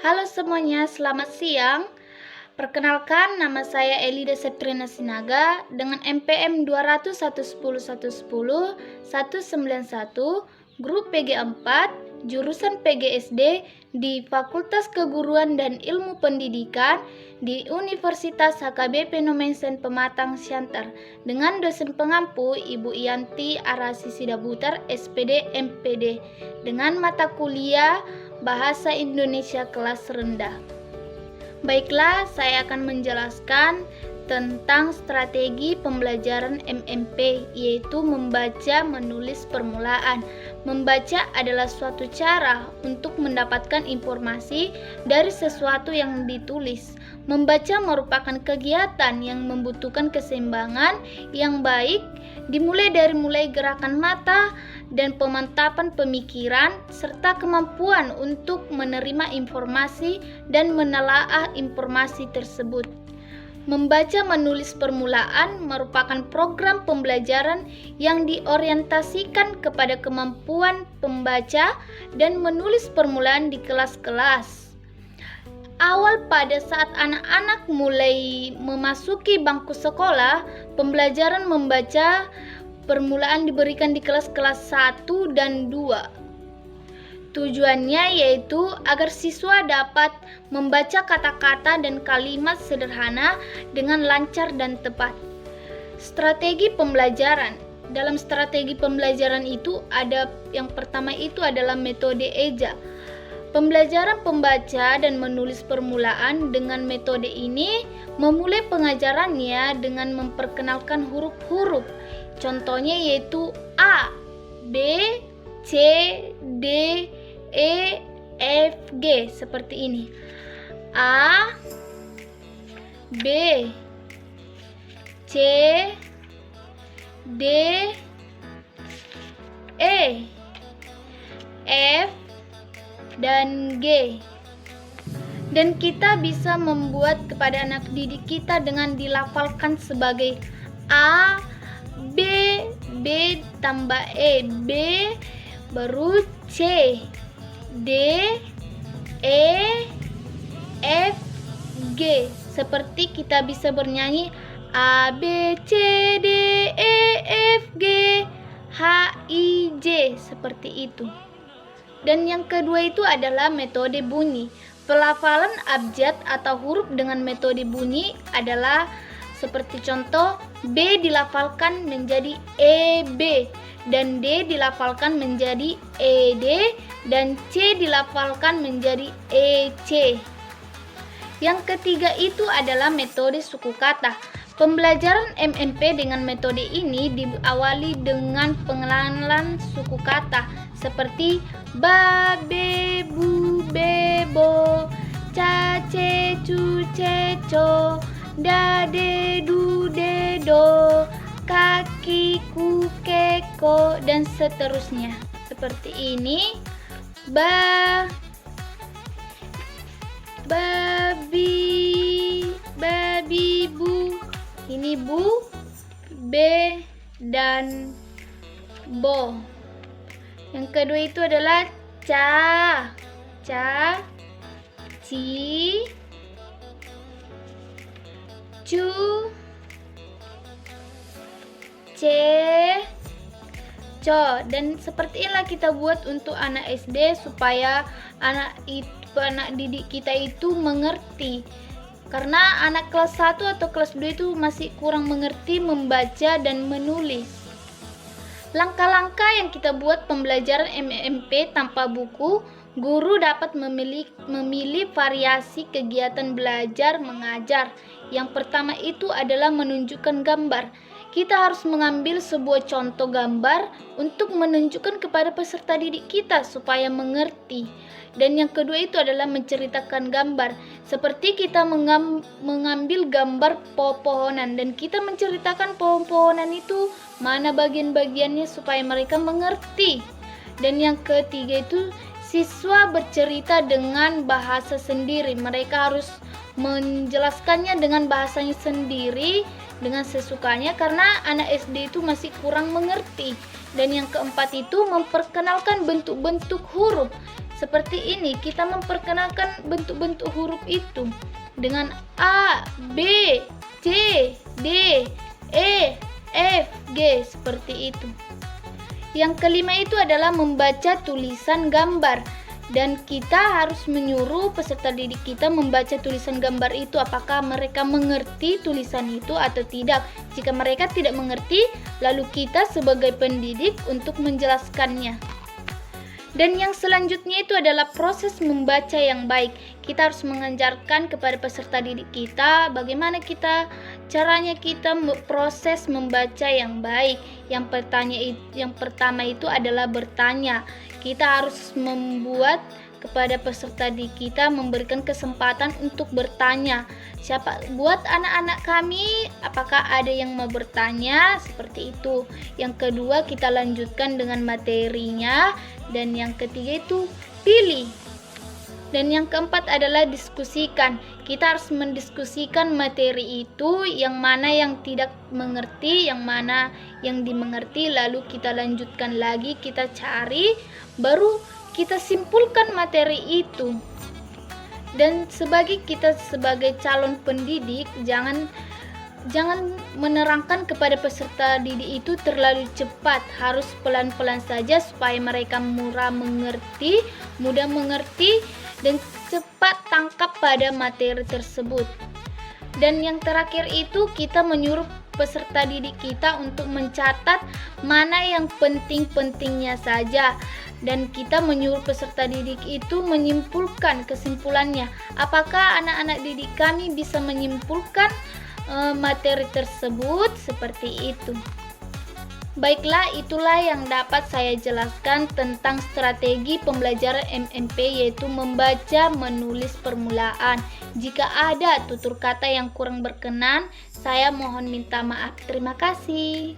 Halo semuanya, selamat siang. Perkenalkan, nama saya Elida Septrina Sinaga dengan NPM 20011011191, grup PG4, jurusan PGSD di Fakultas Keguruan dan Ilmu Pendidikan di Universitas HKBP Nomensen Pematang Siantar dengan dosen pengampu Ibu Yanti Arasi Sidabutar, SPD MPD, dengan mata kuliah Bahasa Indonesia kelas rendah. Baiklah, saya akan menjelaskan tentang strategi pembelajaran MMP, yaitu membaca, menulis permulaan. Membaca adalah suatu cara untuk mendapatkan informasi dari sesuatu yang ditulis. Membaca merupakan kegiatan yang membutuhkan keseimbangan yang baik, dimulai dari gerakan mata dan pemantapan pemikiran, serta kemampuan untuk menerima informasi dan menelaah informasi tersebut. Membaca menulis permulaan merupakan program pembelajaran yang diorientasikan kepada kemampuan pembaca dan menulis permulaan di kelas-kelas. Awal pada saat anak-anak mulai memasuki bangku sekolah, pembelajaran membaca permulaan diberikan di kelas-kelas 1 dan 2. Tujuannya yaitu agar siswa dapat membaca kata-kata dan kalimat sederhana dengan lancar dan tepat. Strategi pembelajaran. Dalam strategi pembelajaran itu ada yang pertama itu adalah metode EJA. Pembelajaran pembaca dan menulis permulaan dengan metode ini memulai pengajarannya dengan memperkenalkan huruf-huruf. Contohnya yaitu A, B, C, D, E, F, G seperti ini. A, B, C, D, E, F, dan G. Dan kita bisa membuat kepada anak didik kita dengan dilafalkan sebagai A, B, B tambah E, B, baru C, D, E, F, G. Seperti kita bisa bernyanyi A, B, C, D, E, F, G, H, I, J, seperti itu. Dan yang kedua itu adalah metode bunyi. Pelafalan abjad atau huruf dengan metode bunyi adalah seperti contoh, B dilafalkan menjadi EB, dan D dilafalkan menjadi ED, dan C dilafalkan menjadi EC. Yang ketiga itu adalah metode suku kata. Pembelajaran MMP dengan metode ini diawali dengan pengenalan suku kata seperti ba, be, bu, be, bo, ca, ce, cu, ce, co, da, de, du, de, do, kaki, ku, ke, ko, dan seterusnya. Seperti ini. Ba, babi, babi, bu. Ini bu, be, dan bo. Yang kedua itu adalah ca, ca, ci, cu, ce, co. Dan seperti inilah kita buat untuk anak SD supaya anak didik kita itu mengerti. Karena anak kelas 1 atau kelas 2 itu masih kurang mengerti membaca dan menulis. Langkah-langkah yang kita buat pembelajaran MMP tanpa buku, guru dapat memilih variasi kegiatan belajar mengajar. Yang pertama itu adalah menunjukkan gambar. Kita harus mengambil sebuah contoh gambar untuk menunjukkan kepada peserta didik kita supaya mengerti. Dan yang kedua itu adalah menceritakan gambar. Seperti kita mengambil gambar pohon-pohonan dan kita menceritakan pohon-pohonan itu mana bagian-bagiannya supaya mereka mengerti. Dan yang ketiga itu siswa bercerita dengan bahasa sendiri. Mereka harus menjelaskannya dengan bahasanya sendiri dengan sesukanya karena anak SD itu masih kurang mengerti. Dan yang keempat itu memperkenalkan bentuk-bentuk huruf. Seperti ini, kita memperkenalkan bentuk-bentuk huruf itu dengan A, B, C, D, E, F, G, seperti itu. Yang kelima itu adalah membaca tulisan gambar. Dan kita harus menyuruh peserta didik kita membaca tulisan gambar itu, apakah mereka mengerti tulisan itu atau tidak. Jika mereka tidak mengerti, lalu kita sebagai pendidik untuk menjelaskannya. Dan yang selanjutnya itu adalah proses membaca yang baik. Kita harus mengajarkan kepada peserta didik kita bagaimana caranya kita proses membaca yang baik. Yang pertama itu adalah bertanya. Kita harus membuat kepada peserta didik kita memberikan kesempatan untuk bertanya. Buat anak-anak kami, apakah ada yang mau bertanya? Seperti itu. Yang kedua, kita lanjutkan dengan materinya. Dan yang ketiga itu pilih. Dan yang keempat adalah diskusikan. Kita harus mendiskusikan materi itu, yang mana yang tidak mengerti, yang mana yang dimengerti, lalu kita lanjutkan lagi, kita cari, baru kita simpulkan materi itu. Dan sebagai calon pendidik, jangan menerangkan kepada peserta didik itu terlalu cepat. Harus pelan-pelan saja supaya mereka mudah mengerti dan cepat tangkap pada materi tersebut. Dan yang terakhir itu, kita menyuruh peserta didik kita untuk mencatat mana yang penting-pentingnya saja. Dan kita menyuruh peserta didik itu menyimpulkan kesimpulannya. Apakah anak-anak didik kami bisa menyimpulkan materi tersebut? Seperti itu. Baiklah, itulah yang dapat saya jelaskan tentang strategi pembelajaran MMP, yaitu membaca, menulis permulaan. Jika ada tutur kata yang kurang berkenan, saya mohon minta maaf. Terima kasih.